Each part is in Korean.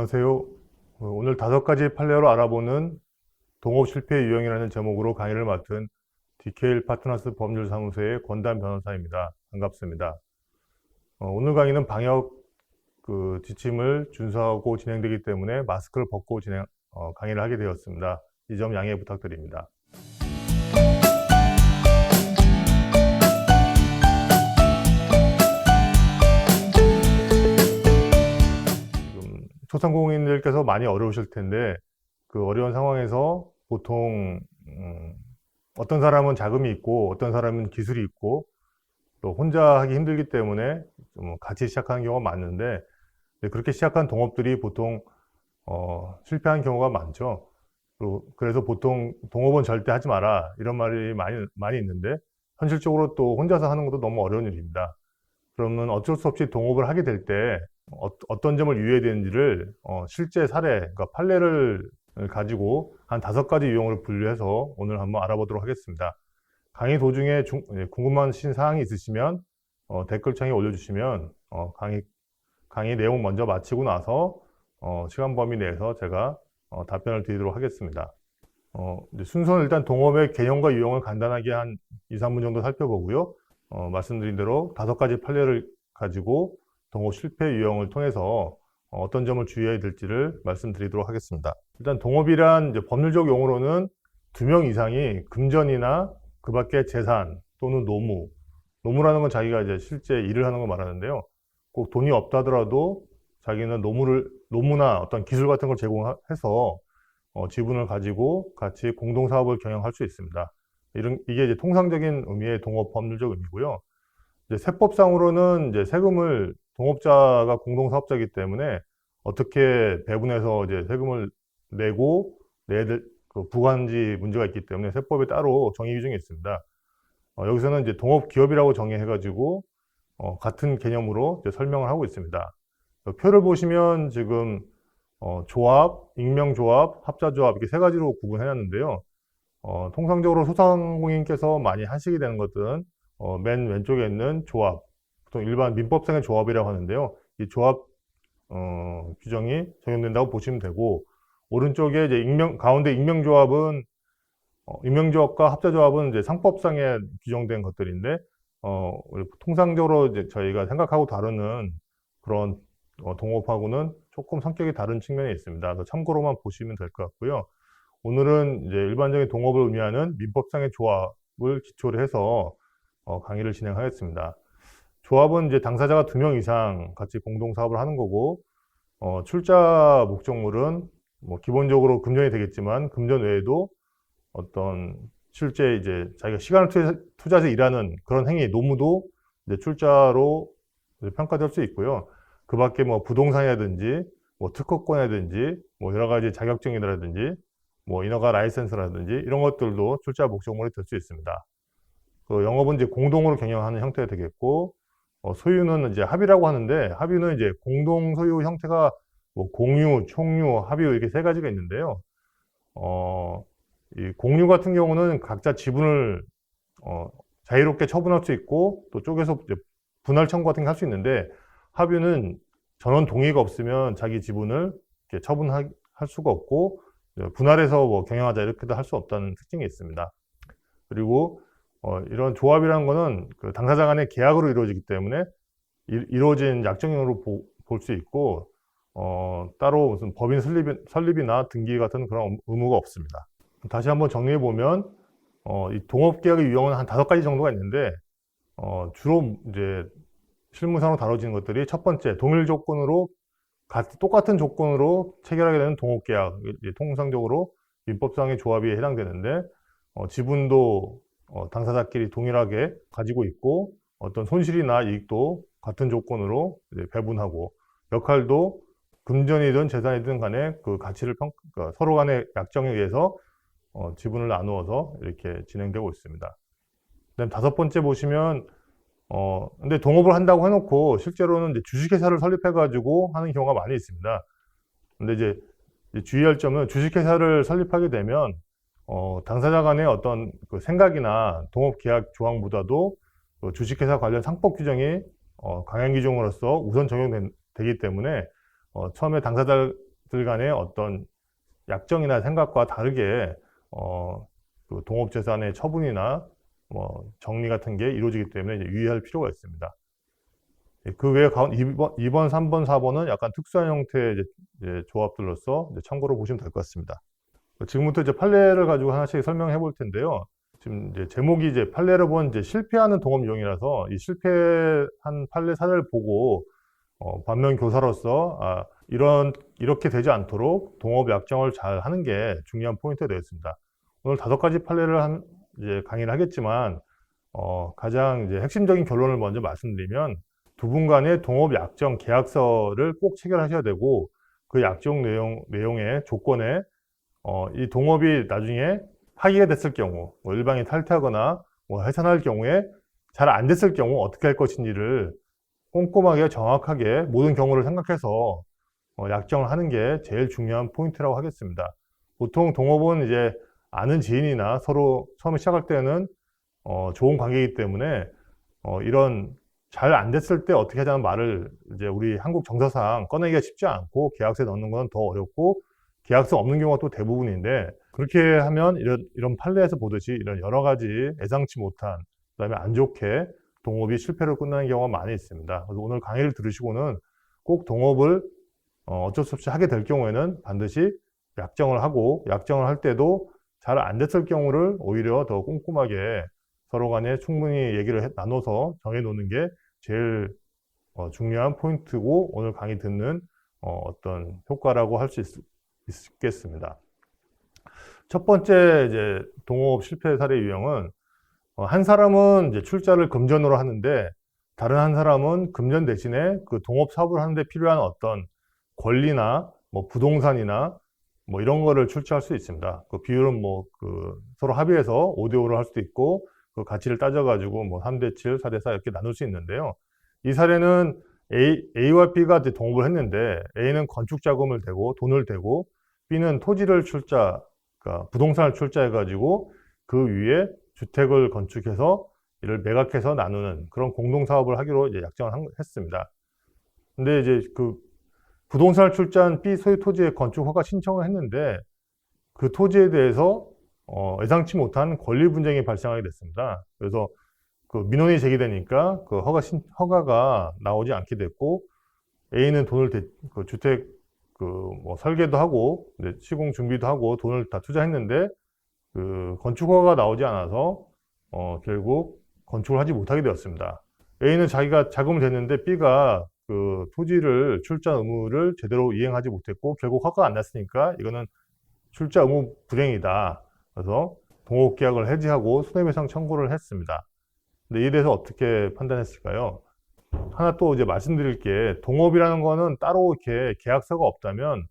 안녕하세요. 오늘 5가지 판례로 알아보는 동업 실패 유형이라는 제목으로 강의를 맡은 DKL 파트너스 법률사무소의 권단 변호사입니다. 반갑습니다. 오늘 강의는 방역 지침을 준수하고 진행되기 때문에 마스크를 벗고 강의를 하게 되었습니다. 이 점 양해 부탁드립니다. 소상공인들께서 많이 어려우실 텐데 그 어려운 상황에서 보통 어떤 사람은 자금이 있고 어떤 사람은 기술이 있고 또 혼자 하기 힘들기 때문에 좀 같이 시작하는 경우가 많은데 그렇게 시작한 동업들이 보통 실패한 경우가 많죠. 그래서 보통 동업은 절대 하지 마라 이런 말이 많이 있는데 현실적으로 또 혼자서 하는 것도 너무 어려운 일입니다. 그러면 어쩔 수 없이 동업을 하게 될 때 어떤 점을 유의해야 되는지를 실제 사례, 그러니까 판례를 가지고 한 5가지 유형을 분류해서 오늘 한번 알아보도록 하겠습니다. 강의 도중에 궁금하신 사항이 있으시면 댓글창에 올려주시면 강의 내용 먼저 마치고 나서 시간 범위 내에서 제가 답변을 드리도록 하겠습니다. 순서는 일단 동업의 개념과 유형을 간단하게 한 2, 3분 정도 살펴보고요. 말씀드린 대로 5가지 판례를 가지고 동업 실패 유형을 통해서 어떤 점을 주의해야 될지를 말씀드리도록 하겠습니다. 일단 동업이란 이제 법률적 용어로는 2명 이상이 금전이나 그 밖의 재산 또는 노무라는 건 자기가 이제 실제 일을 하는 걸 말하는데요. 꼭 돈이 없다더라도 자기는 노무나 어떤 기술 같은 걸 제공해서 지분을 가지고 같이 공동 사업을 경영할 수 있습니다. 이게 이제 통상적인 의미의 동업 법률적 의미고요. 이제 세법상으로는 이제 세금을 동업자가 공동 사업자이기 때문에 어떻게 배분해서 이제 세금을 내고 내야 될 부과한지 문제가 있기 때문에 세법에 따로 정의 규정이 있습니다. 여기서는 이제 동업 기업이라고 정의해가지고 같은 개념으로 이제 설명을 하고 있습니다. 표를 보시면 지금 조합, 익명조합, 합자조합 이렇게 3가지로 구분해놨는데요. 통상적으로 소상공인께서 많이 하시게 되는 것들은 맨 왼쪽에 있는 조합, 보통 일반 민법상의 조합이라고 하는데요. 이 조합 규정이 적용된다고 보시면 되고, 오른쪽에 이제 가운데 익명조합은 익명조합과 합자조합은 이제 상법상에 규정된 것들인데 통상적으로 이제 저희가 생각하고 다루는 그런 동업하고는 조금 성격이 다른 측면이 있습니다. 그래서 참고로만 보시면 될 것 같고요. 오늘은 이제 일반적인 동업을 의미하는 민법상의 조합을 기초로 해서 강의를 진행하겠습니다. 조합은 이제 당사자가 2명 이상 같이 공동 사업을 하는 거고, 출자 목적물은 뭐 기본적으로 금전이 되겠지만 금전 외에도 어떤 실제 이제 자기가 시간을 투자해서 일하는 그런 행위, 노무도 이제 출자로 이제 평가될 수 있고요. 그 밖에 뭐 부동산이라든지 뭐 특허권이라든지 뭐 여러 가지 자격증이라든지 뭐 인허가 라이센스라든지 이런 것들도 출자 목적물이 될 수 있습니다. 영업은 이제 공동으로 경영하는 형태가 되겠고, 소유는 이제 합의라고 하는데, 합의는 이제 공동 소유 형태가 뭐 공유, 총유, 합의 이렇게 3가지가 있는데요. 이 공유 같은 경우는 각자 지분을 자유롭게 처분할 수 있고, 또 쪼개서 이제 분할 청구 같은 거 할 수 있는데, 합의는 전원 동의가 없으면 자기 지분을 이렇게 처분할 수가 없고, 분할해서 뭐 경영하자 이렇게도 할 수 없다는 특징이 있습니다. 그리고 이런 조합이라는 거는 그 당사자 간의 계약으로 이루어지기 때문에 이루어진 약정으로 볼 수 있고, 따로 무슨 법인 설립이나 등기 같은 그런 의무가 없습니다. 다시 한번 정리해 보면 이 동업계약의 유형은 한 5가지 정도가 있는데 주로 이제 실무상으로 다뤄지는 것들이 첫 번째, 동일 조건으로 똑같은 조건으로 체결하게 되는 동업계약, 통상적으로 민법상의 조합이 해당되는데 지분도 당사자끼리 동일하게 가지고 있고, 어떤 손실이나 이익도 같은 조건으로 이제 배분하고, 역할도 금전이든 재산이든 간에 그 가치를 그러니까 서로 간의 약정에 의해서 지분을 나누어서 이렇게 진행되고 있습니다. 그다음 5번째 보시면 근데 동업을 한다고 해놓고 실제로는 이제 주식회사를 설립해가지고 하는 경우가 많이 있습니다. 근데 이제 주의할 점은 주식회사를 설립하게 되면 당사자 간의 어떤 그 생각이나 동업계약 조항보다도 주식회사 관련 상법 규정이 강행 규정으로서 우선 적용되기 때문에 처음에 당사자 간의 어떤 약정이나 생각과 다르게 그 동업재산의 처분이나 뭐 정리 같은 게 이루어지기 때문에 이제 유의할 필요가 있습니다. 그 외에 2번, 3번, 4번은 약간 특수한 형태의 이제 조합들로서 이제 참고로 보시면 될 것 같습니다. 지금부터 이제 판례를 가지고 하나씩 설명해 볼 텐데요. 지금 이제 제목이 이제 판례를 본 이제 실패하는 동업 유형이라서 이 실패한 판례 사례를 보고 반면 교사로서 이렇게 되지 않도록 동업 약정을 잘 하는 게 중요한 포인트가 되겠습니다. 오늘 5가지 판례를 이제 강의를 하겠지만 가장 이제 핵심적인 결론을 먼저 말씀드리면 두 분 간의 동업 약정 계약서를 꼭 체결하셔야 되고 그 약정 내용의 조건에 이 동업이 나중에 파기가 됐을 경우, 뭐 일방이 탈퇴하거나 뭐 해산할 경우에 잘 안 됐을 경우 어떻게 할 것인지를 꼼꼼하게 정확하게 모든 경우를 생각해서 약정을 하는 게 제일 중요한 포인트라고 하겠습니다. 보통 동업은 이제 아는 지인이나 서로 처음에 시작할 때는 좋은 관계이기 때문에 이런 잘 안 됐을 때 어떻게 하자는 말을 이제 우리 한국 정서상 꺼내기가 쉽지 않고 계약서에 넣는 건 더 어렵고 계약서 없는 경우가 또 대부분인데 그렇게 하면 이런 판례에서 보듯이 이런 여러 가지 예상치 못한 그다음에 안 좋게 동업이 실패로 끝나는 경우가 많이 있습니다. 그래서 오늘 강의를 들으시고는 꼭 동업을 어쩔 수 없이 하게 될 경우에는 반드시 약정을 하고 약정을 할 때도 잘 안 됐을 경우를 오히려 더 꼼꼼하게 서로 간에 충분히 얘기를 나눠서 정해놓는 게 제일 중요한 포인트고 오늘 강의 듣는 어떤 효과라고 할 수 있겠습니다. 첫 번째 이제 동업 실패 사례 유형은 한 사람은 이제 출자를 금전으로 하는데 다른 한 사람은 금전 대신에 그 동업 사업을 하는데 필요한 어떤 권리나 뭐 부동산이나 뭐 이런 거를 출자할 수 있습니다. 그 비율은 뭐 그 서로 합의해서 5대5를 할 수도 있고 그 가치를 따져가지고 뭐 3대7, 4대4 이렇게 나눌 수 있는데요. 이 사례는 A와 B가 이제 동업을 했는데 A는 건축 자금을 대고 돈을 대고 B는 토지를 그러니까 부동산을 출자해가지고 그 위에 주택을 건축해서 이를 매각해서 나누는 그런 공동 사업을 하기로 이제 약정을 했습니다. 근데 이제 그 부동산을 출자한 B 소유 토지의 건축 허가 신청을 했는데 그 토지에 대해서 예상치 못한 권리 분쟁이 발생하게 됐습니다. 그래서 그 민원이 제기되니까 그 허가가 나오지 않게 됐고 A는 돈을 그 주택 뭐 설계도 하고 시공 준비도 하고 돈을 다 투자했는데 그 건축 허가가 나오지 않아서 결국 건축을 하지 못하게 되었습니다. A는 자기가 자금을 댔는데 B가 그 토지를 출자 의무를 제대로 이행하지 못했고 결국 허가가 안 났으니까 이거는 출자 의무 불행이다. 그래서 동업 계약을 해지하고 손해배상 청구를 했습니다. 근데 이에 대해서 어떻게 판단했을까요? 하나 또 이제 말씀드릴 게 동업이라는 거는 따로 이렇게 계약서가 없다면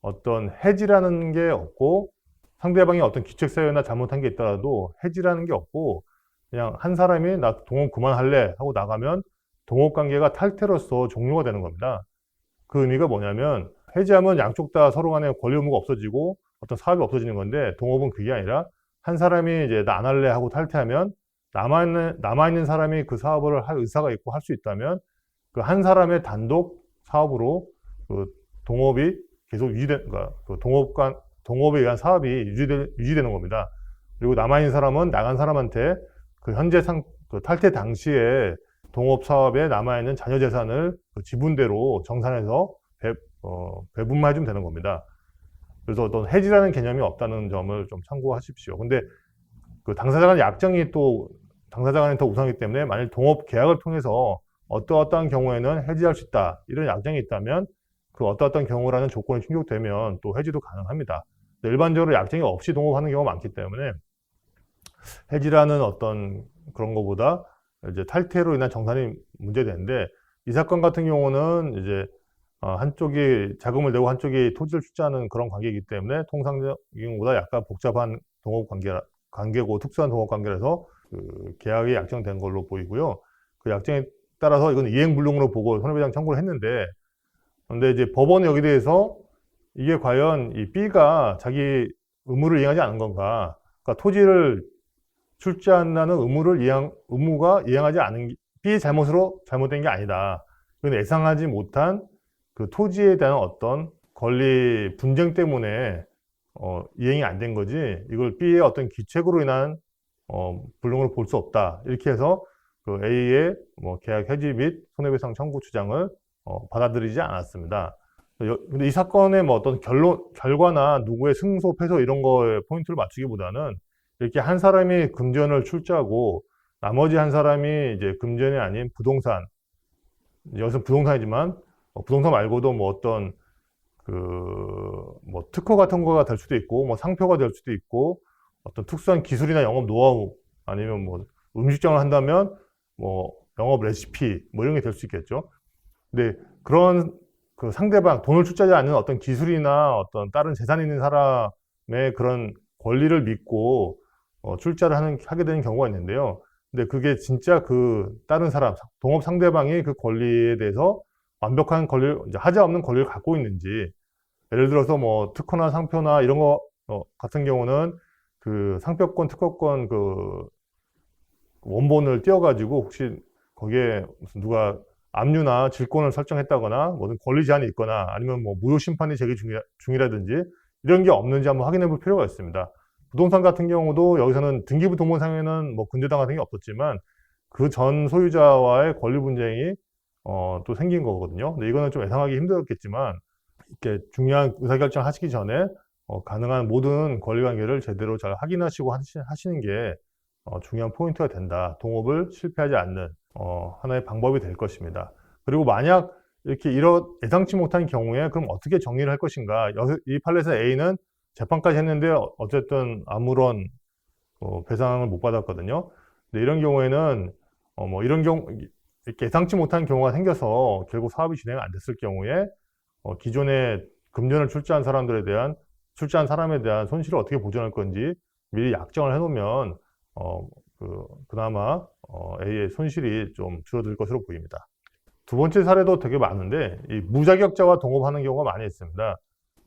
어떤 해지라는 게 없고 상대방이 어떤 기책사유나 잘못한 게 있더라도 해지라는 게 없고 그냥 한 사람이 나 동업 그만할래 하고 나가면 동업 관계가 탈퇴로서 종료가 되는 겁니다. 그 의미가 뭐냐면 해지하면 양쪽 다 서로 간에 권리 의무가 없어지고 어떤 사업이 없어지는 건데 동업은 그게 아니라 한 사람이 이제 나 안 할래 하고 탈퇴하면 남아있는 사람이 그 사업을 할 의사가 있고 할 수 있다면 그 한 사람의 단독 사업으로 그 동업이 계속 그러니까 그 동업에 의한 사업이 유지되는 겁니다. 그리고 남아있는 사람은 나간 사람한테 그 현재 그 탈퇴 당시에 동업 사업에 남아있는 자녀 재산을 그 지분대로 정산해서 배분만 해주면 되는 겁니다. 그래서 어떤 해지라는 개념이 없다는 점을 좀 참고하십시오. 근데 그 당사자 간의 약정이 또 당사자 간에 더 우선이기 때문에 만일 동업 계약을 통해서 어떠한 경우에는 해지할 수 있다 이런 약정이 있다면 그 어떠한 경우라는 조건이 충족되면 또 해지도 가능합니다. 일반적으로 약정이 없이 동업하는 경우가 많기 때문에 해지라는 어떤 그런 것보다 이제 탈퇴로 인한 정산이 문제되는데 이 사건 같은 경우는 이제 한쪽이 자금을 내고 한쪽이 토지를 출자하는 그런 관계이기 때문에 통상적인 것보다 약간 복잡한 동업 관계고 특수한 동업 관계라서 그 계약이 약정된 걸로 보이고요. 그 약정에 따라서 이건 이행불능으로 보고 손해배상 청구를 했는데 근데 이제 법원이 여기에 대해서 이게 과연 이 B가 자기 의무를 이행하지 않은 건가? 그러니까 토지를 출자한다는 의무가 이행하지 않은 B의 잘못으로 잘못된 게 아니다. 이건 예상하지 못한 그 토지에 대한 어떤 권리 분쟁 때문에 이행이 안 된 거지 이걸 B의 어떤 귀책으로 인한 불능으로 볼 수 없다. 이렇게 해서 그 A의 뭐 계약 해지 및 손해배상 청구 주장을 받아들이지 않았습니다. 근데 이 사건의 뭐 어떤 결과나 누구의 승소, 패소 이런 거에 포인트를 맞추기보다는 이렇게 한 사람이 금전을 출자하고 나머지 한 사람이 이제 금전이 아닌 부동산, 여기서 부동산이지만 부동산 말고도 뭐 어떤 뭐 특허 같은 거가 될 수도 있고 뭐 상표가 될 수도 있고 어떤 특수한 기술이나 영업 노하우 아니면 뭐 음식점을 한다면 뭐 영업 레시피 뭐 이런 게 될 수 있겠죠. 근데 그런 그 상대방 돈을 출자하지 않는 어떤 기술이나 어떤 다른 재산이 있는 사람의 그런 권리를 믿고 출자를 하게 되는 경우가 있는데요. 근데 그게 진짜 그 다른 사람, 동업 상대방이 그 권리에 대해서 완벽한 권리를, 이제 하자 없는 권리를 갖고 있는지, 예를 들어서 뭐 특허나 상표나 이런 거 같은 경우는 그 상표권, 특허권 그 원본을 띄워가지고 혹시 거기에 무슨 누가 압류나 질권을 설정했다거나 무슨 권리 제한이 있거나 아니면 뭐 무효 심판이 제기 중이라든지 이런 게 없는지 한번 확인해 볼 필요가 있습니다. 부동산 같은 경우도 여기서는 등기부 등본상에는 뭐 근저당 같은 게 없었지만 그 전 소유자와의 권리 분쟁이 또 생긴 거거든요. 근데 이거는 좀 예상하기 힘들었겠지만 이렇게 중요한 의사결정 하시기 전에 가능한 모든 권리관계를 제대로 잘 확인하시고 하시는 게 중요한 포인트가 된다. 동업을 실패하지 않는 하나의 방법이 될 것입니다. 그리고 만약 이렇게 예상치 못한 경우에 그럼 어떻게 정리를 할 것인가? 이 판례에서 A는 재판까지 했는데 어쨌든 아무런 배상을 못 받았거든요. 근데 이런 경우에는 뭐 이런 경우 이렇게 예상치 못한 경우가 생겨서 결국 사업이 진행 안 됐을 경우에 기존에 금전을 출자한 사람에 대한 손실을 어떻게 보전할 건지 미리 약정을 해놓으면 그나마 A의 손실이 좀 줄어들 것으로 보입니다. 두 번째 사례도 되게 많은데 이 무자격자와 동업하는 경우가 많이 있습니다.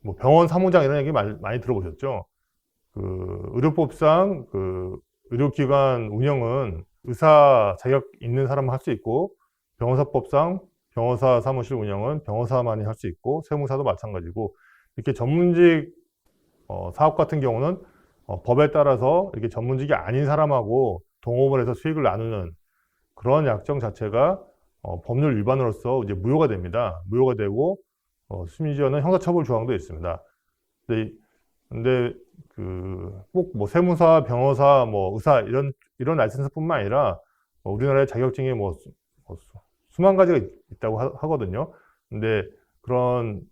뭐 병원 사무장 이런 얘기 많이 들어보셨죠? 그 의료법상 그 의료기관 운영은 의사 자격 있는 사람은 할 수 있고 변호사법상 변호사 사무실 운영은 변호사만이 할 수 있고 세무사도 마찬가지고 이렇게 전문직 사업 같은 경우는 법에 따라서 이렇게 전문직이 아닌 사람하고 동업을 해서 수익을 나누는 그런 약정 자체가 법률 위반으로서 이제 무효가 됩니다. 무효가 되고 심지어는 형사처벌 조항도 있습니다. 근데 꼭 뭐 세무사, 변호사, 뭐 의사 이런 라이센스뿐만 아니라 우리나라의 자격증이 뭐 수만 가지가 있다고 하거든요. 근데 그런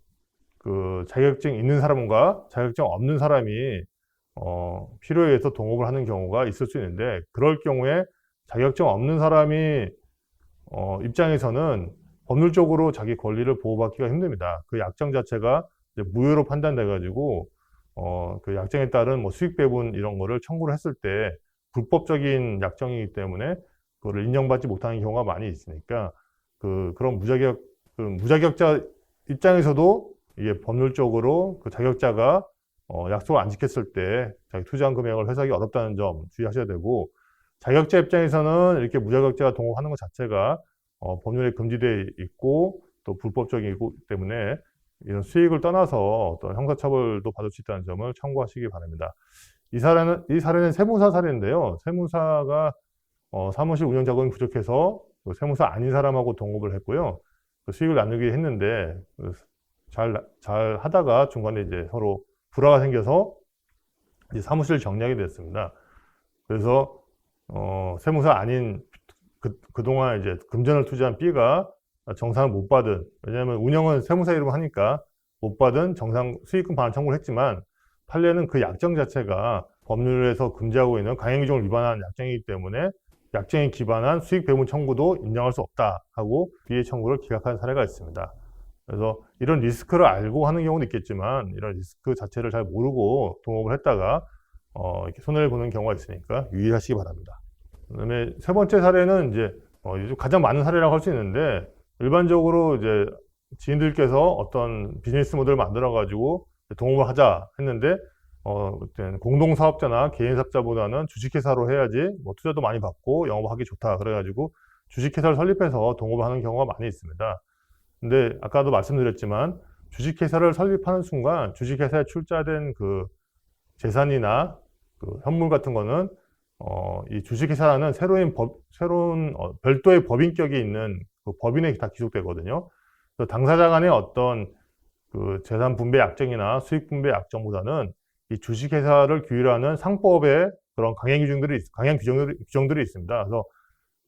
그 자격증 있는 사람과 자격증 없는 사람이 필요에 의해서 동업을 하는 경우가 있을 수 있는데 그럴 경우에 자격증 없는 사람이 입장에서는 법률적으로 자기 권리를 보호받기가 힘듭니다. 그 약정 자체가 이제 무효로 판단돼 가지고 그 약정에 따른 뭐 수익 배분 이런 거를 청구를 했을 때 불법적인 약정이기 때문에 그거를 인정받지 못하는 경우가 많이 있으니까 그런 무자격자 입장에서도 이게 법률적으로 그 자격자가 약속을 안 지켰을 때 자기 투자한 금액을 회수하기 어렵다는 점 주의하셔야 되고 자격자 입장에서는 이렇게 무자격자가 동업하는 것 자체가 법률에 금지되어 있고 또 불법적이기 때문에 이런 수익을 떠나서 어떤 형사처벌도 받을 수 있다는 점을 참고하시기 바랍니다. 이 사례는 세무사 사례인데요. 세무사가 사무실 운영 자금이 부족해서 세무사 아닌 사람하고 동업을 했고요. 그 수익을 나누기 했는데 잘 하다가 중간에 이제 서로 불화가 생겨서 이제 사무실 정리하게 됐습니다. 그래서 세무사 아닌 그동안 이제 금전을 투자한 B가 정상을 못 받은, 왜냐하면 운영은 세무사 이름을 하니까 못 받은 정상 수익금 반환 청구를 했지만 판례는 그 약정 자체가 법률에서 금지하고 있는 강행규정을 위반한 약정이기 때문에 약정에 기반한 수익 배분 청구도 인정할 수 없다 하고 B의 청구를 기각한 사례가 있습니다. 그래서 이런 리스크를 알고 하는 경우도 있겠지만 이런 리스크 자체를 잘 모르고 동업을 했다가 이렇게 손해를 보는 경우가 있으니까 유의하시기 바랍니다. 그다음에 세 번째 사례는 이제 가장 많은 사례라고 할 수 있는데 일반적으로 이제 지인들께서 어떤 비즈니스 모델을 만들어 가지고 동업을 하자 했는데 공동사업자나 개인사업자보다는 주식회사로 해야지 뭐 투자도 많이 받고 영업하기 좋다 그래가지고 주식회사를 설립해서 동업을 하는 경우가 많이 있습니다. 근데 아까도 말씀드렸지만 주식회사를 설립하는 순간 주식회사에 출자된 그 재산이나 그 현물 같은 거는 이 주식회사라는 새로운 별도의 법인격이 있는 그 법인에 다 기속되거든요. 그래서 당사자 간의 어떤 그 재산 분배 약정이나 수익 분배 약정보다는 이 주식회사를 규율하는 상법의 그런 강행 규정들이 있습니다. 그래서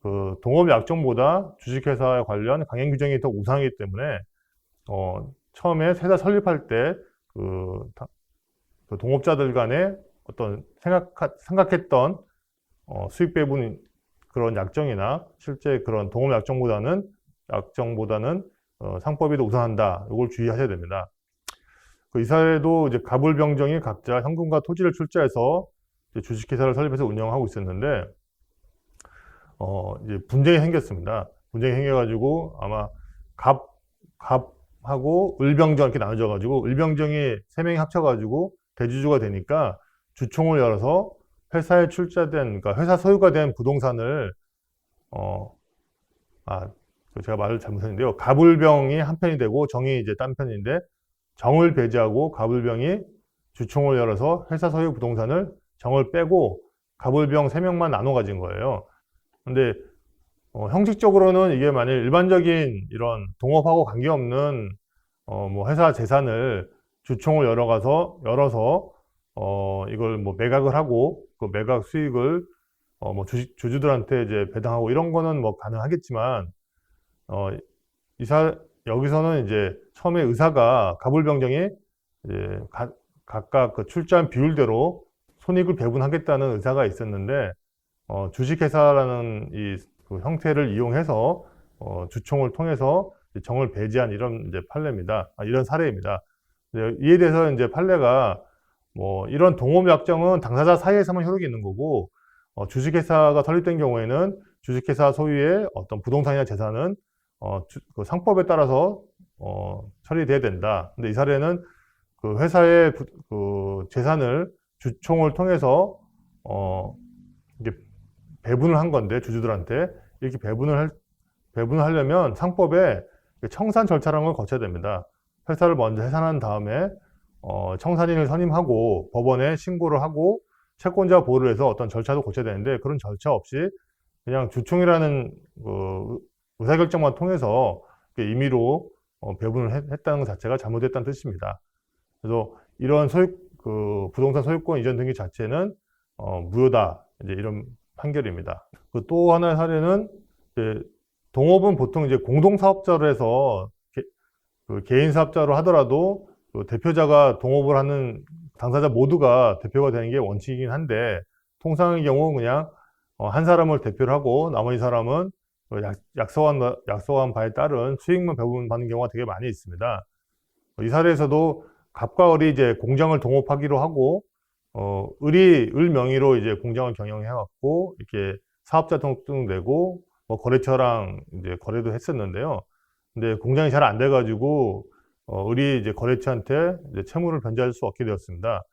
그 동업 약정보다 주식회사에 관련 강행 규정이 더 우상이기 때문에 처음에 회사 설립할 때 그 동업자들 간의 어떤 생각했던 수익 배분 그런 약정이나 실제 그런 동업 약정보다는 상법이 더 우선한다. 이걸 주의하셔야 됩니다. 이 사회도 이제 가불병정이 각자 현금과 토지를 출자해서 주식회사를 설립해서 운영하고 있었는데 이제 분쟁이 생겼습니다. 분쟁이 생겨가지고 아마 갑하고 을병정 이렇게 나눠져가지고 을병정이 3명이 합쳐가지고 대주주가 되니까 주총을 열어서 회사에 출자된, 그러니까 회사 소유가 된 부동산을 제가 말을 잘못했는데요. 가불병이 한 편이 되고 정이 이제 딴 편인데 정을 배제하고 가불병이 주총을 열어서 회사 소유 부동산을 정을 빼고 가불병 3명만 나눠 가진 거예요. 근데 형식적으로는 이게 만약 일반적인 이런 동업하고 관계없는 뭐 회사 재산을 주총을 열어서 이걸 뭐 매각을 하고 그 매각 수익을 뭐 주주들한테 이제 배당하고 이런 거는 뭐 가능하겠지만 여기서는 이제 처음에 의사가 가불병정이 이제 각각 그 출자한 비율대로 손익을 배분하겠다는 의사가 있었는데 주식회사라는 그 형태를 이용해서 주총을 통해서 정을 배제한 이런 이제 판례입니다. 이런 사례입니다. 이에 대해서 이제 판례가 뭐 이런 동업약정은 당사자 사이에서만 효력이 있는 거고 주식회사가 설립된 경우에는 주식회사 소유의 어떤 부동산이나 재산은 그 상법에 따라서 처리돼야 된다. 근데 이 사례는 그 회사의 그 재산을 주총을 통해서 이게 배분을 한 건데 주주들한테 이렇게 배분을 하려면 상법에 청산 절차라는 걸 거쳐야 됩니다. 회사를 먼저 해산한 다음에 청산인을 선임하고 법원에 신고를 하고 채권자 보호를 해서 어떤 절차도 거쳐야 되는데 그런 절차 없이 그냥 주총이라는 그 의사결정만 통해서 임의로 배분을 했다는 것 자체가 잘못됐다는 뜻입니다. 그래서 이런 그 부동산 소유권 이전 등기 자체는 무효다. 이제 이런 판결입니다. 그 또 하나의 사례는 이제 동업은 보통 이제 공동사업자로 해서 그 개인 사업자로 하더라도 그 대표자가 동업을 하는 당사자 모두가 대표가 되는 게 원칙이긴 한데 통상의 경우 그냥 한 사람을 대표를 하고 나머지 사람은 약속한 바에 따른 수익만 배분받는 경우가 되게 많이 있습니다. 이 사례에서도 갑과 을이 이제 공장을 동업하기로 하고 을 명의로 이제 공장을 경영해 갖고 이렇게 사업자 등록증 내고 뭐 거래처랑 이제 거래도 했었는데요. 근데 공장이 잘 안 돼 가지고 을이 이제 거래처한테 이제 채무를 변제할 수 없게 되었습니다.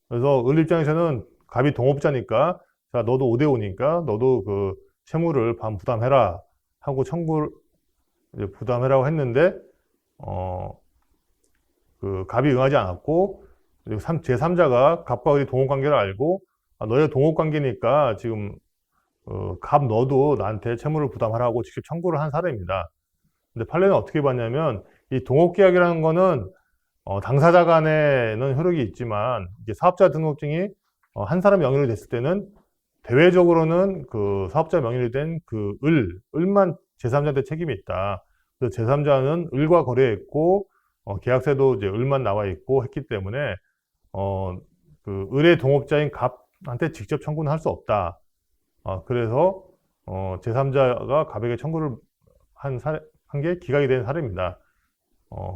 그래서 을 입장에서는 갑이 동업자니까 자 너도 5대5니까 너도 그 채무를 반 부담해라 하고 청구를 이제 부담해라고 했는데 그 갑이 응하지 않았고 제3자가 갑과 을이 동업관계를 알고 너희가 동업관계니까 지금 갑 너도 나한테 채무를 부담하라고 직접 청구를 한 사례입니다. 근데 판례는 어떻게 봤냐면 이 동업계약이라는 거는 당사자 간에는 효력이 있지만 이게 사업자 등록증이 한 사람 명의로 됐을 때는 대외적으로는 그 사업자 명의로 된 그 을만 제3자한테 책임이 있다. 그래서 제3자는 을과 거래했고 계약서에도 이제 을만 나와 있고 했기 때문에 그 을의 동업자인 갑한테 직접 청구는 할 수 없다. 그래서 제3자가 갑에게 청구를 한 게 기각이 된 사례입니다.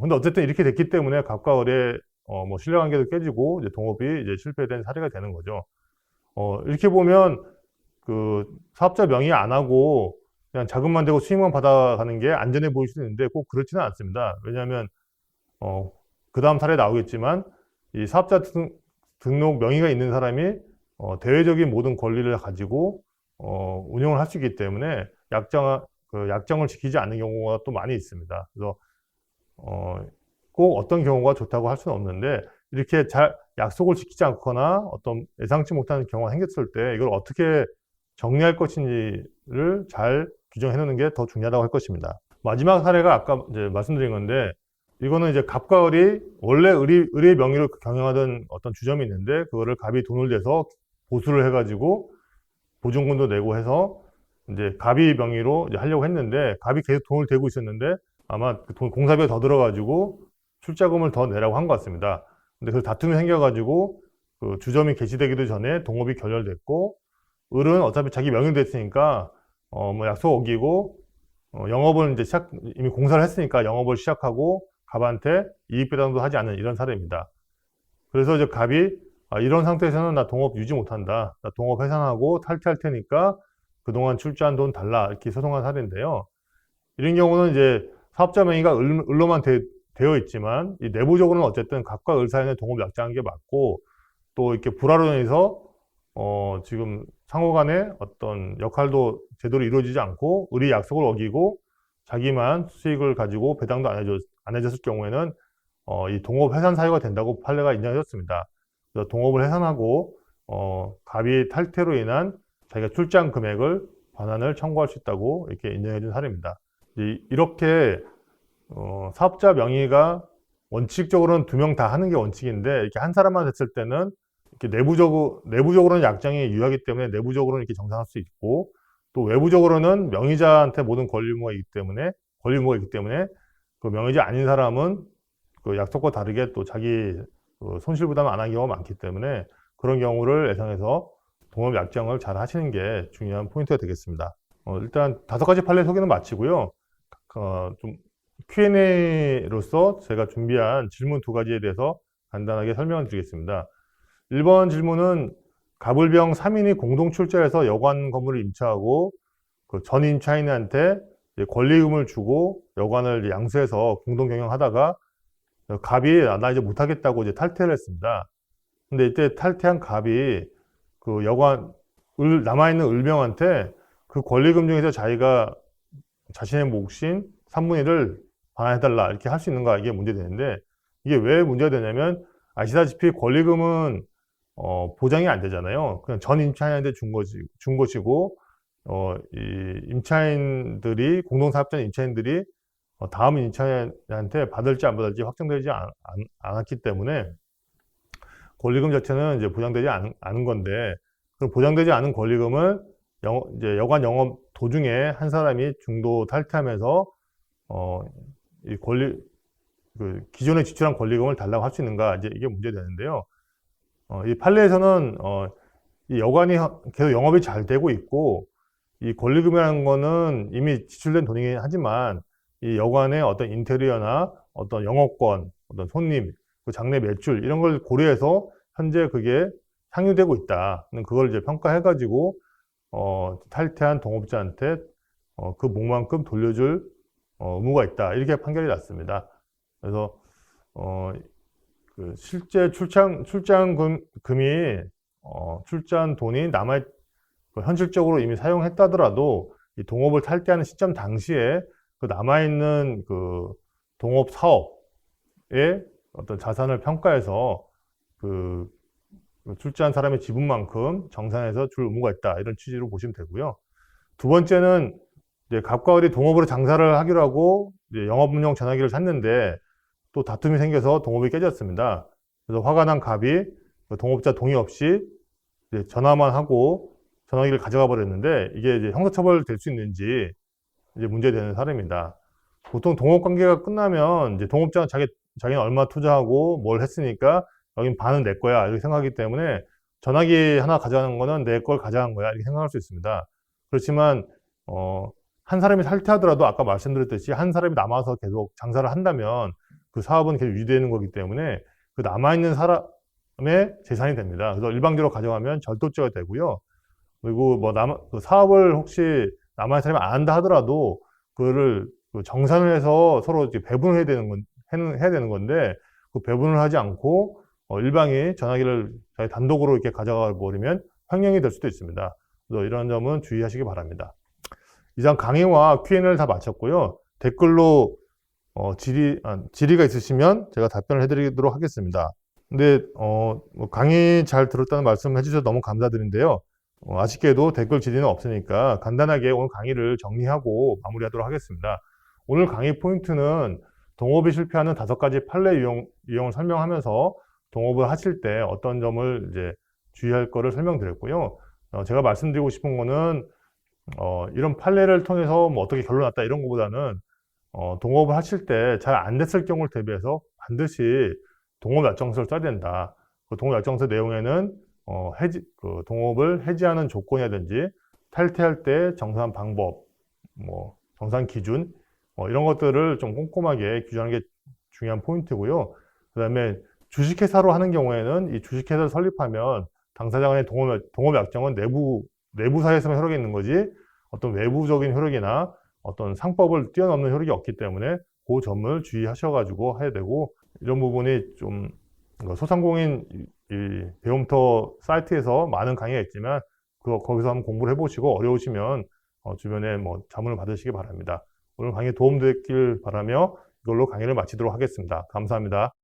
근데 어쨌든 이렇게 됐기 때문에 갑과 을의 뭐 신뢰관계도 깨지고 이제 동업이 이제 실패된 사례가 되는 거죠. 이렇게 보면 그 사업자 명의 안 하고 그냥 자금만 대고 수익만 받아가는 게 안전해 보일 수도 있는데 꼭 그렇지는 않습니다. 왜냐하면 그 다음 사례 나오겠지만 이 사업자 등록 명의가 있는 사람이 대외적인 모든 권리를 가지고 운영을 할 수 있기 때문에 약정을 지키지 않는 경우가 또 많이 있습니다. 그래서 꼭 꼭 어떤 경우가 좋다고 할 수는 없는데, 이렇게 잘 약속을 지키지 않거나 어떤 예상치 못한 경우가 생겼을 때 이걸 어떻게 정리할 것인지를 잘 규정해 놓는 게 더 중요하다고 할 것입니다. 마지막 사례가 아까 이제 말씀드린 건데, 이거는 이제 갑과 을이 원래 을의 명의로 경영하던 어떤 주점이 있는데, 그거를 갑이 돈을 내서 보수를 해가지고 보증금도 내고 해서 이제 갑이 명의로 이제 하려고 했는데, 갑이 계속 돈을 대고 있었는데 아마 그 공사비가 더 들어가지고 출자금을 더 내라고 한 것 같습니다. 근데 그 다툼이 생겨가지고 그 주점이 개시되기도 전에 동업이 결렬됐고, 을은 어차피 자기 명의로 됐으니까 뭐 약속 어기고 영업을 이제 이미 공사를 했으니까 영업을 시작하고 갑한테 이익 배당도 하지 않는 이런 사례입니다. 그래서 이제 갑이 이런 상태에서는 나 동업 유지 못한다. 나 동업 해산하고 탈퇴할 테니까 그동안 출자한 돈 달라. 이렇게 소송한 사례인데요. 이런 경우는 이제 사업자 명의가 을로만 되어 있지만, 이 내부적으로는 어쨌든 갑과 을 사이에 동업 약정한 게 맞고, 또 이렇게 불화로 인해서 지금 상호 간에 어떤 역할도 제대로 이루어지지 않고 을이 약속을 어기고 자기만 수익을 가지고 배당도 안 해줬을 경우에는 이 동업 해산 사유가 된다고 판례가 인정해졌습니다. 그래서 동업을 해산하고 갑이 탈퇴로 인한 자기가 출자한 금액을 반환을 청구할 수 있다고 이렇게 인정해준 사례입니다. 이렇게 사업자 명의가 원칙적으로는 두 명 다 하는 게 원칙인데, 이렇게 한 사람만 됐을 때는 이렇게 내부적으로는 약정이 유효하기 때문에 내부적으로는 이렇게 정상할 수 있고, 또 외부적으로는 명의자한테 모든 권리 의무가 있기 때문에 그 명의자 아닌 사람은 그 약속과 다르게 또 자기 손실 부담을 안 하는 경우가 많기 때문에, 그런 경우를 예상해서 동업 약정을 잘 하시는 게 중요한 포인트가 되겠습니다. 일단 5가지 판례 소개는 마치고요. 좀 Q&A로서 제가 준비한 질문 2가지에 대해서 간단하게 설명을 드리겠습니다. 1번 질문은 갑을병 3인이 공동 출자해서 여관 건물을 임차하고 그 전 임차인한테 권리금을 주고 여관을 양수해서 공동 경영하다가 갑이 나 이제 못하겠다고 이제 탈퇴를 했습니다. 근데 이때 탈퇴한 갑이 그 여관 남아있는 을병한테 그 권리금 중에서 자기가 자신의 몫인 3분의 1을 반환해달라 이렇게 할 수 있는가, 이게 문제되는데, 이게 왜 문제가 되냐면, 아시다시피 권리금은 보장이 안 되잖아요. 그냥 전 임차인한테 준 것이고, 이 임차인들이, 공동사업자 임차인들이 다음 임차인한테 받을지 안 받을지 확정되지 않았기 때문에 권리금 자체는 이제 보장되지 않은 건데, 그 보장되지 않은 권리금을 이제 여관 영업 도중에 한 사람이 중도 탈퇴하면서 이 기존에 지출한 권리금을 달라고 할 수 있는가, 이제 이게 문제되는데요. 이 판례에서는 이 여관이 계속 영업이 잘 되고 있고, 이 권리금이라는 거는 이미 지출된 돈이긴 하지만 이 여관의 어떤 인테리어나 어떤 영업권, 어떤 손님, 그 장래 매출 이런 걸 고려해서 현재 그게 상유되고 있다. 그걸 이제 평가해가지고 탈퇴한 동업자한테 그 몫만큼 돌려줄 의무가 있다. 이렇게 판결이 났습니다. 그래서 그 실제 출자금이 출자한 돈이 현실적으로 이미 사용했다더라도 이 동업을 탈퇴하는 시점 당시에 그 남아있는 그 동업 사업의 어떤 자산을 평가해서 그 출자한 사람의 지분만큼 정산해서 줄 의무가 있다. 이런 취지로 보시면 되고요. 2번째는 이제 갑과 을이 동업으로 장사를 하기로 하고 이제 영업운영 전화기를 샀는데 또 다툼이 생겨서 동업이 깨졌습니다. 그래서 화가 난 갑이 그 동업자 동의 없이 이제 전화만 하고 전화기를 가져가 버렸는데, 이게 이제 형사처벌 될 수 있는지 이제 문제되는 사례입니다. 보통 동업 관계가 끝나면 이제 동업자는 자기는 얼마 투자하고 뭘 했으니까 여긴 반은 내 거야 이렇게 생각하기 때문에 전화기 하나 가져가는 거는 내 걸 가져간 거야 이렇게 생각할 수 있습니다. 그렇지만 한 사람이 탈퇴하더라도 아까 말씀드렸듯이 한 사람이 남아서 계속 장사를 한다면 그 사업은 계속 유지되는 거기 때문에 그 남아있는 사람의 재산이 됩니다. 그래서 일방적으로 가져가면 절도죄가 되고요. 그리고 그 사업을 혹시 남아있는 사람이 안 한다 하더라도 그거를 정산을 해서 서로 이제 배분을 해야 되는 건데, 그 배분을 하지 않고 일방이 전화기를 자기 단독으로 이렇게 가져가 버리면 횡령이 될 수도 있습니다. 그래서 이런 점은 주의하시기 바랍니다. 이상 강의와 Q&A를 다 마쳤고요. 댓글로 질의가 있으시면 제가 답변을 해드리도록 하겠습니다. 근데 뭐 강의 잘 들었다는 말씀 해주셔서 너무 감사드린데요. 아쉽게도 댓글 질의는 없으니까 간단하게 오늘 강의를 정리하고 마무리하도록 하겠습니다. 오늘 강의 포인트는 동업이 실패하는 5가지 판례 유형을 설명하면서 동업을 하실 때 어떤 점을 이제 주의할 거를 설명드렸고요. 제가 말씀드리고 싶은 거는 이런 판례를 통해서 뭐 어떻게 결론 났다 이런 것보다는 동업을 하실 때 잘 안 됐을 경우를 대비해서 반드시 동업 약정서를 써야 된다. 그 동업 약정서 내용에는 동업을 해지하는 조건이라든지 탈퇴할 때 정산 방법, 뭐 정산 기준, 이런 것들을 좀 꼼꼼하게 규정하는 게 중요한 포인트고요. 그 다음에 주식회사로 하는 경우에는 이 주식회사를 설립하면 당사자 간의 동업 약정은 내부사에서만 효력이 있는 거지 어떤 외부적인 효력이나 어떤 상법을 뛰어넘는 효력이 없기 때문에 그 점을 주의하셔가지고 해야 되고, 이런 부분이 좀 소상공인 이 배움터 사이트에서 많은 강의가 있지만 거기서 한번 공부를 해보시고 어려우시면 주변에 뭐 자문을 받으시기 바랍니다. 오늘 강의 도움됐길 바라며 이걸로 강의를 마치도록 하겠습니다. 감사합니다.